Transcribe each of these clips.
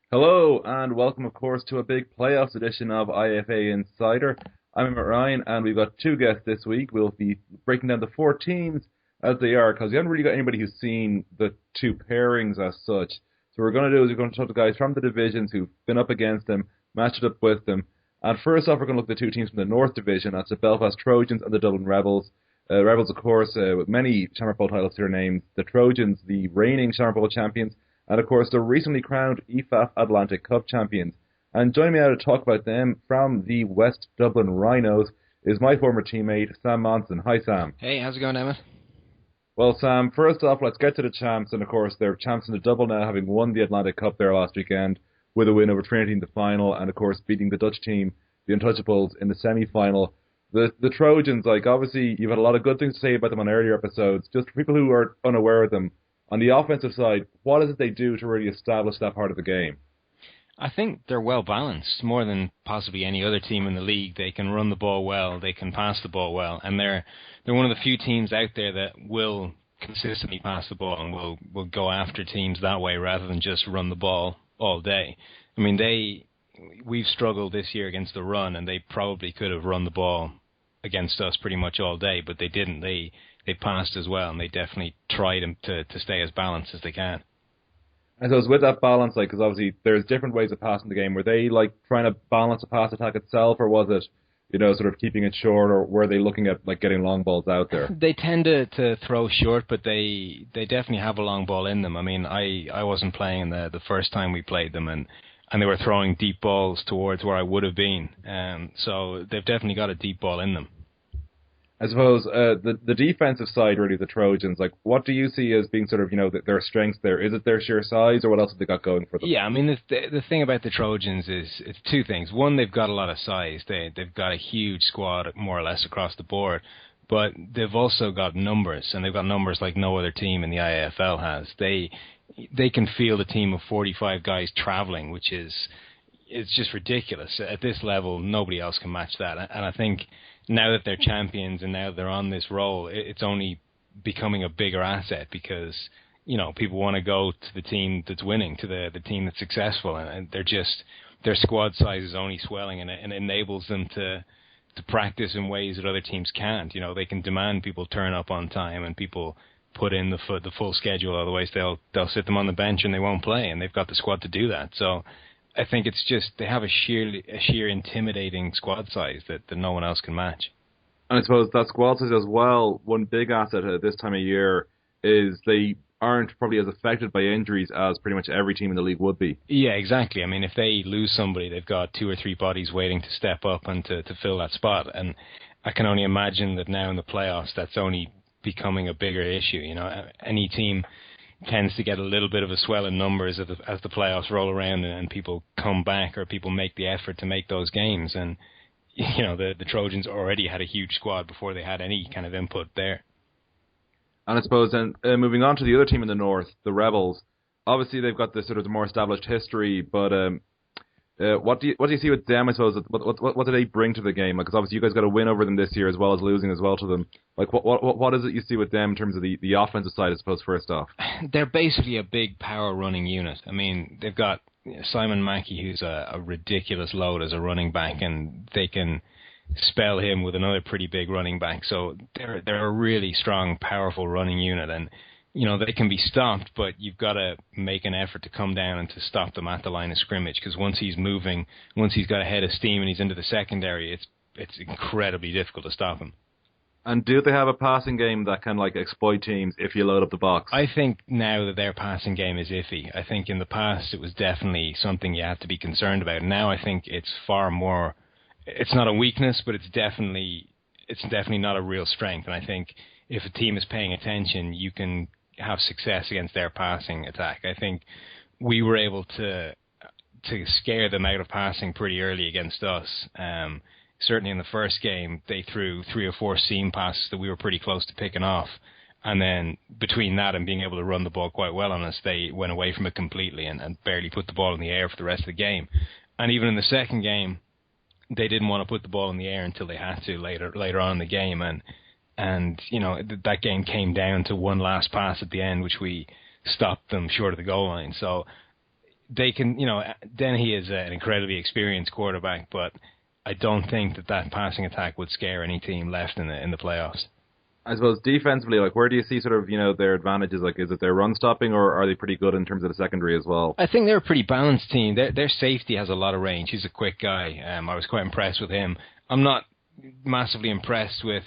Hello and welcome, of course, to a big playoffs edition of IAFA Insider. I'm Emmet Ryan, and we've got two guests this week. We'll be breaking down the four teams as they are, because we haven't really got anybody who's seen the two pairings as such. So what we're going to do is we're going to talk to guys from the divisions who've been up against them, matched up with them. And first off, we're going to look at the two teams from the North Division. That's the Belfast Trojans and the Dublin Rebels. Rebels, of course, with many Shamrock Bowl titles to their names. The Trojans, the reigning Shamrock Bowl champions, and of course the recently crowned IAFA Atlantic Cup champions. And joining me now to talk about them from the West Dublin Rhinos is my former teammate Sam Monson. Hi Sam. Hey, how's it going, Emma? Well Sam, first off let's get to the champs, and of course they're champs in the double now, having won the Atlantic Cup there last weekend with a win over Trinity in the final, and of course beating the Dutch team, the Untouchables, in the semi-final. The Trojans, obviously you've had a lot of good things to say about them on earlier episodes. Just for people who are unaware of them, on the offensive side, what is it they do to really establish that part of the game? I think they're well balanced, more than possibly any other team in the league. They can run the ball well, they can pass the ball well, and they're one of the few teams out there that will consistently pass the ball and will go after teams that way rather than just run the ball all day. I mean, we've struggled this year against the run, and they probably could have run the ball against us pretty much all day, but they didn't. They passed as well, and they definitely tried to stay as balanced as they can. And so it's with that balance, because obviously there's different ways of passing the game. Were they trying to balance the pass attack itself, or was it, sort of keeping it short, or were they looking at getting long balls out there? They tend to throw short, but they definitely have a long ball in them. I mean, I wasn't playing the first time we played them, and they were throwing deep balls towards where I would have been. So they've definitely got a deep ball in them. I suppose the defensive side, really, the Trojans, what do you see as being sort of, their strengths there? Is it their sheer size, or what else have they got going for them? Yeah, I mean, the thing about the Trojans is it's two things. One, they've got a lot of size. They've got a huge squad, more or less, across the board. But they've also got numbers, and they've got numbers like no other team in the IAFL has. They can field a team of 45 guys traveling, which it's just ridiculous. At this level, nobody else can match that. And I think now that they're champions and now they're on this roll, it's only becoming a bigger asset because, people want to go to the team that's winning, to the team that's successful, and their squad size is only swelling, and it enables them to practice in ways that other teams can't. They can demand people turn up on time and people put in the full schedule, otherwise they'll sit them on the bench and they won't play, and they've got the squad to do that. So I think it's just they have a sheer intimidating squad size that no one else can match. And I suppose that squad size as well, one big asset at this time of year is they aren't probably as affected by injuries as pretty much every team in the league would be. Yeah, exactly. I mean, if they lose somebody, they've got two or three bodies waiting to step up and to fill that spot. And I can only imagine that now in the playoffs, that's only becoming a bigger issue. Any team tends to get a little bit of a swell in numbers as the playoffs roll around and people come back or people make the effort to make those games. And, the Trojans already had a huge squad before they had any kind of input there. And I suppose then moving on to the other team in the North, the Rebels, obviously they've got this sort of more established history, but what do you see with them, I suppose? What do they bring to the game? Because obviously you guys got a win over them this year as well as losing as well to them. What is it you see with them in terms of the offensive side, I suppose, first off? They're basically a big power running unit. I mean, they've got Simon Mackey, who's a ridiculous load as a running back, and they can spell him with another pretty big running back. So they're a really strong, powerful running unit, and they can be stopped, but you've got to make an effort to come down and to stop them at the line of scrimmage, because once he's moving, once he's got a head of steam and he's into the secondary, it's incredibly difficult to stop him. And do they have a passing game that can exploit teams if you load up the box? I think now that their passing game is iffy. I think in the past it was definitely something you had to be concerned about. Now I think it's far more. It's not a weakness, but it's definitely not a real strength. And I think if a team is paying attention, you can have success against their passing attack. I think we were able to scare them out of passing pretty early against us. Certainly in the first game, they threw 3 or 4 seam passes that we were pretty close to picking off. And then between that and being able to run the ball quite well on us, they went away from it completely and barely put the ball in the air for the rest of the game. And even in the second game, they didn't want to put the ball in the air until they had to later on in the game. And that game came down to one last pass at the end, which we stopped them short of the goal line. So they can, Dennehy is an incredibly experienced quarterback, but I don't think that passing attack would scare any team left in the playoffs. I suppose defensively, like, where do you see sort of, their advantages? Like, is it their run stopping, or are they pretty good in terms of the secondary as well? I think they're a pretty balanced team. Their safety has a lot of range. He's a quick guy. I was quite impressed with him. I'm not massively impressed with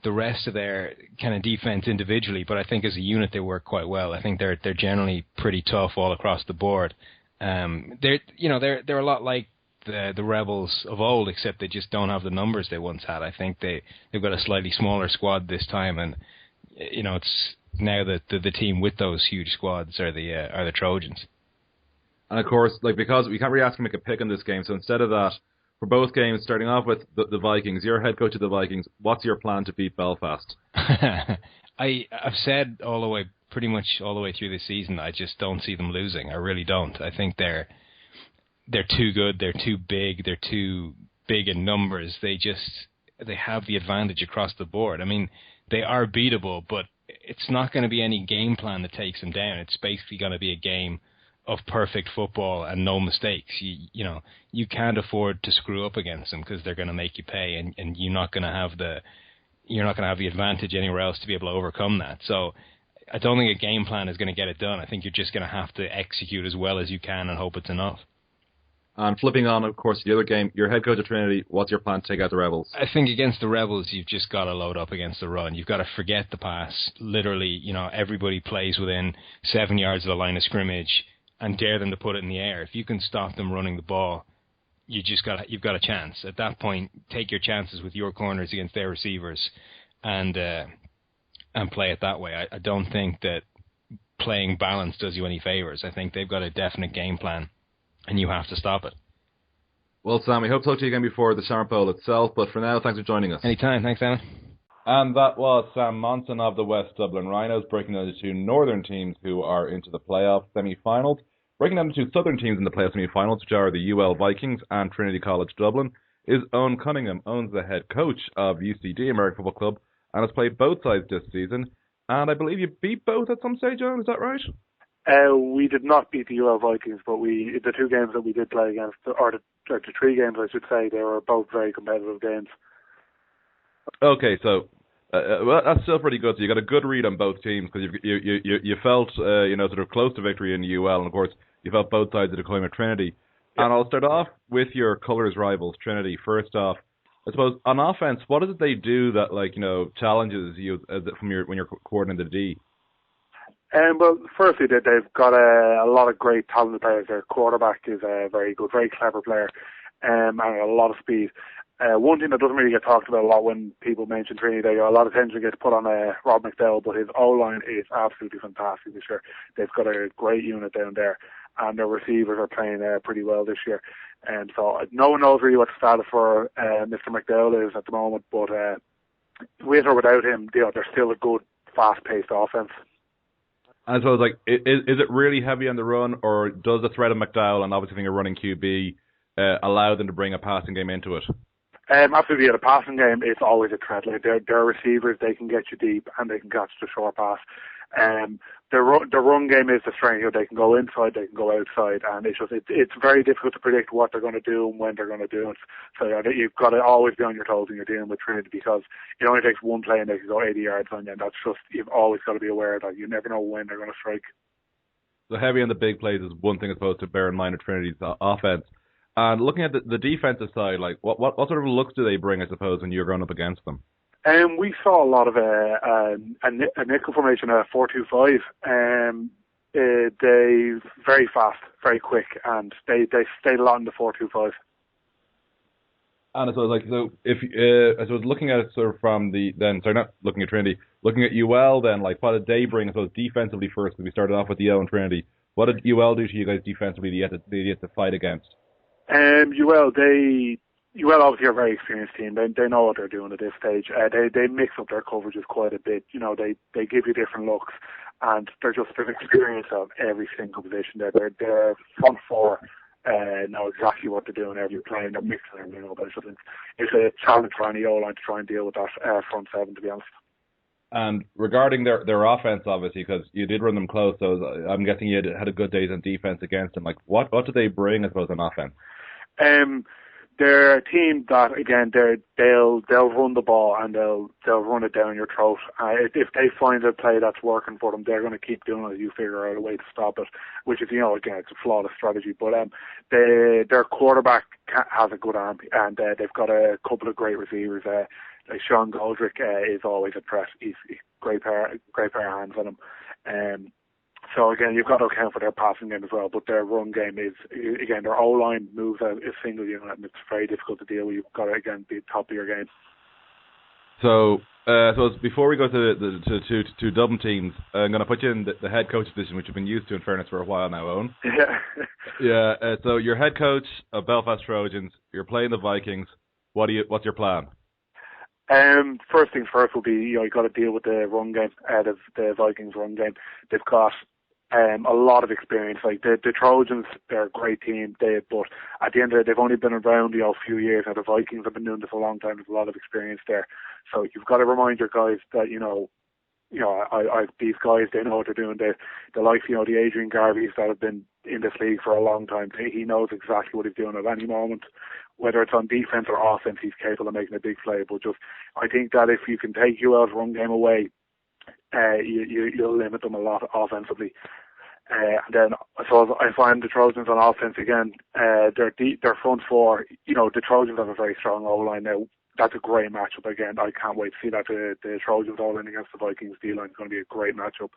the rest of their kind of defense individually, but I think as a unit they work quite well. I think they're generally pretty tough all across the board. They're a lot like the Rebels of old, except they just don't have the numbers they once had. I think they've got a slightly smaller squad this time, and it's now that the team with those huge squads are the Trojans. And of course, like, because we can't really ask them to make a pick in this game, so instead of that, for both games, starting off with the Vikings, you're head coach of the Vikings. What's your plan to beat Belfast? I've said pretty much all the way through this season, I just don't see them losing. I really don't. I think they're too good. They're too big. They're too big in numbers. They have the advantage across the board. I mean, they are beatable, but it's not going to be any game plan that takes them down. It's basically going to be a game of perfect football and no mistakes. You can't afford to screw up against them because they're going to make you pay, and you're not going to have the advantage anywhere else to be able to overcome that. So I don't think a game plan is going to get it done. I think you're just going to have to execute as well as you can and hope it's enough. And flipping on, of course, the other game, your head coach of Trinity, what's your plan to take out the Rebels? I think against the Rebels, you've just got to load up against the run. You've got to forget the pass. Literally, everybody plays within 7 yards of the line of scrimmage and dare them to put it in the air. If you can stop them running the ball, you've got a chance. At that point, take your chances with your corners against their receivers and play it that way. I don't think that playing balance does you any favors. I think they've got a definite game plan, and you have to stop it. Well, Sam, we hope to talk to you again before the Shamrock Bowl itself, but for now, thanks for joining us. Anytime. Thanks, Emmet. And that was Sam Monson of the West Dublin Rhinos, breaking down the two northern teams who are into the playoff semi-finals, breaking down the two southern teams in the playoff semi-finals, which are the UL Vikings and Trinity College Dublin, is Eoin Cunningham. Eoin's the head coach of UCD, American Football Club, and has played both sides this season. And I believe you beat both at some stage, Eoin, is that right? We did not beat the UL Vikings, but the two games that we did play against, or the three games, I should say, they were both very competitive games. Okay, so well, that's still pretty good. So you got a good read on both teams because you felt sort of close to victory in the UL, and of course you felt both sides of the coin with Trinity. Yeah. And I'll start off with your colours rivals, Trinity. First off, I suppose on offense, what is it they do that challenges you when you're coordinating the D? Well, firstly, they've got a lot of great talented players. Their quarterback is a very good, very clever player, and a lot of speed. One thing that doesn't really get talked about a lot when people mention Trinity, a lot of attention gets put on Rob McDowell, but his O-line is absolutely fantastic this year. They've got a great unit down there, and their receivers are playing pretty well this year. And so no one knows really what the status for Mr. McDowell is at the moment, but with or without him, they're still a good, fast-paced offense. And so, is it really heavy on the run, or does the threat of McDowell and obviously being a running QB allow them to bring a passing game into it? Absolutely, at a passing game, it's always a threat. Like they're receivers, they can get you deep and they can catch the short pass. The run game is the strength. They can go inside, they can go outside, and it's very difficult to predict what they're going to do and when they're going to do it. So you've got to always be on your toes when you're dealing with Trinity, because it only takes one play and they can go 80 yards on you, and you've always got to be aware that you never know when they're going to strike. So heavy on the big plays is one thing, I suppose, to bear in mind of Trinity's offense. And looking at the defensive side, what sort of looks do they bring, I suppose, when you're going up against them? We saw a lot of a nickel formation, a 4-2-5. They very fast, very quick, and they stayed a lot in the 4-2-5. And I suppose, I was looking at it sort of from not looking at Trinity, looking at UL then, what did they bring, I suppose, defensively first, because we started off with UL and Trinity. What did UL do to you guys defensively that you had to fight against? UL obviously are a very experienced team. They know what they're doing at this stage. They mix up their coverages quite a bit. They give you different looks, and there's experience of every single position there. Their front four know exactly what they're doing every play, and they're mixing everything up. It's a challenge for any O-line to try and deal with that front seven, to be honest. And regarding their offense, obviously, because you did run them close, so I'm guessing you had a good days on defense against them. Like, what do they bring, I suppose, on offense? They're a team that again they'll run the ball and they'll run it down your throat. If they find a play that's working for them, they're going to keep doing it. You figure out a way to stop it, which is again it's a flawless strategy. But their quarterback has a good arm and they've got a couple of great receivers. Like Sean Goldrick is always a threat. He's great pair of hands on him. So again, you've got to account for their passing game as well, but their run game is, again, their O-line moves out a single unit and it's very difficult to deal with. You've got to, again, be top of your game. So, before we go to Dublin teams, I'm going to put you in the head coach position, which you've been used to, in fairness, for a while now, Eoin. Yeah. So you're head coach of Belfast Trojans. You're playing the Vikings. What's your plan? First things first will be, you got to deal with the run game, the Vikings run game. They've got a lot of experience. Like the Trojans, they're a great team. But at the end of it, they've only been around a few years. Now the Vikings have been doing this a long time. There's a lot of experience there. So you've got to remind your guys that these guys, they know what they're doing. The likes, the Adrian Garveys that have been in this league for a long time. He knows exactly what he's doing at any moment. Whether it's on defense or offense, he's capable of making a big play. But I think that if you can take UL's run game away, you'll limit them a lot offensively. And then I suppose I find the Trojans on offense again. Their front four. The Trojans have a very strong O-line now. That's a great matchup again. I can't wait to see that the Trojans O-line against the Vikings D-line is going to be a great matchup.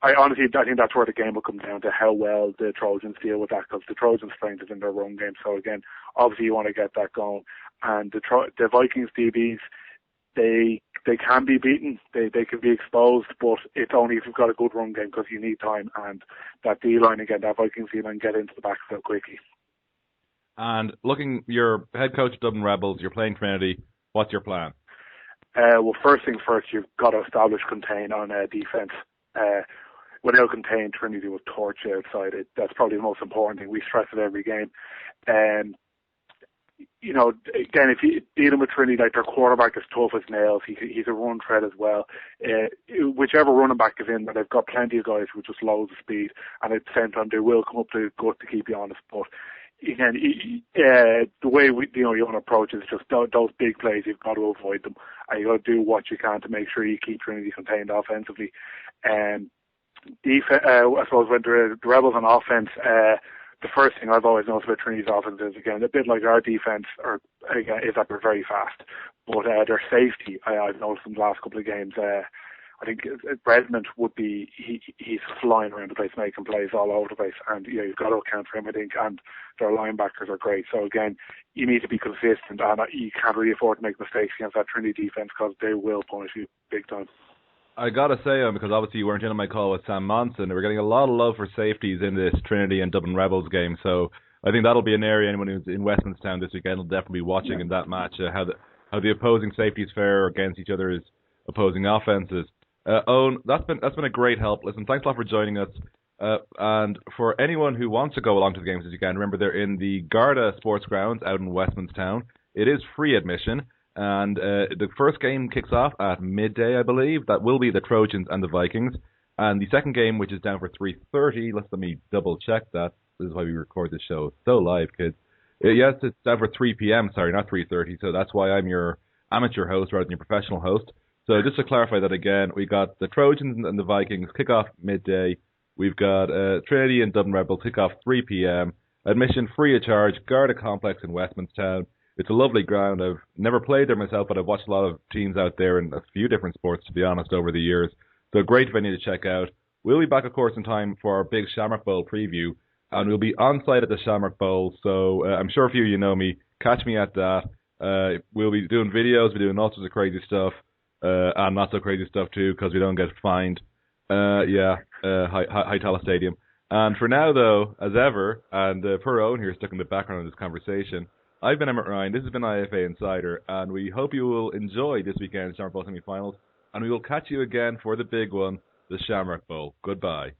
I think that's where the game will come down to how well the Trojans deal with that, because the Trojans' strength is in their run game. So again, obviously you want to get that going. And the Vikings DBs, they can be beaten, they can be exposed, but it's only if you've got a good run game, because you need time. And that D-line again, that Vikings D-line, get into the backfield quickly. And you're head coach of Dublin Rebels, you're playing Trinity. What's your plan? Well, first things first, you've got to establish contain on defense. Without contain, Trinity will torch you outside. That's probably the most important thing. We stress it every game. Again, if you dealing with Trinity, like their quarterback is tough as nails. He's a run threat as well. Whichever running back is in, they've got plenty of guys with just loads of speed, and at the same time, they will come up to the gut to keep you honest. But again, the way you want to approach it is just those big plays. You've got to avoid them, and you've got to do what you can to make sure you keep Trinity contained offensively. I suppose when the Rebels on offense, the first thing I've always noticed about Trinity's offense is, again, a bit like our defense, is that they're very fast. But their safety, I've noticed in the last couple of games, I think Redmond would be, he's flying around the place making plays all over the place, and you've got to account for him, I think, and their linebackers are great. So again, you need to be consistent, and you can't really afford to make mistakes against that Trinity defense, because they will punish you big time. I gotta say, because obviously you weren't in on my call with Sam Monson, we're getting a lot of love for safeties in this Trinity and Dublin Rebels game, so I think that'll be an area anyone who's in Westmanstown this weekend will definitely be watching in that match, how the opposing safeties fare against each other's opposing offenses. Eoin, that's been a great help. Listen, thanks a lot for joining us. And for anyone who wants to go along to the games this weekend, remember they're in the Garda Sports Grounds out in Westmanstown. It is free admission. And the first game kicks off at midday, I believe. That will be the Trojans and the Vikings. And the second game, which is down for 3:30, let me double check that. This is why we record this show. It's so live, kids. Yes, it's down for 3 p.m., sorry, not 3:30. So that's why I'm your amateur host rather than your professional host. So just to clarify that again, we got the Trojans and the Vikings kick off midday. We've got Trinity and Dublin Rebels kick off 3 p.m. Admission free of charge, Garda Complex in Westmanstown. It's a lovely ground. I've never played there myself, but I've watched a lot of teams out there in a few different sports, to be honest, over the years. So a great venue to check out. We'll be back, of course, in time for our big Shamrock Bowl preview, and we'll be on site at the Shamrock Bowl. So I'm sure a few of you know me. Catch me at that. We'll be doing videos, we're doing all sorts of crazy stuff, and not so crazy stuff too, because we don't get fined. Hightower Stadium. And for now, though, as ever, and per Eoin here stuck in the background of this conversation, I've been Emmet Ryan, this has been IAFA Insider, and we hope you will enjoy this weekend's Shamrock Bowl Semi-Finals, and we will catch you again for the big one, the Shamrock Bowl. Goodbye.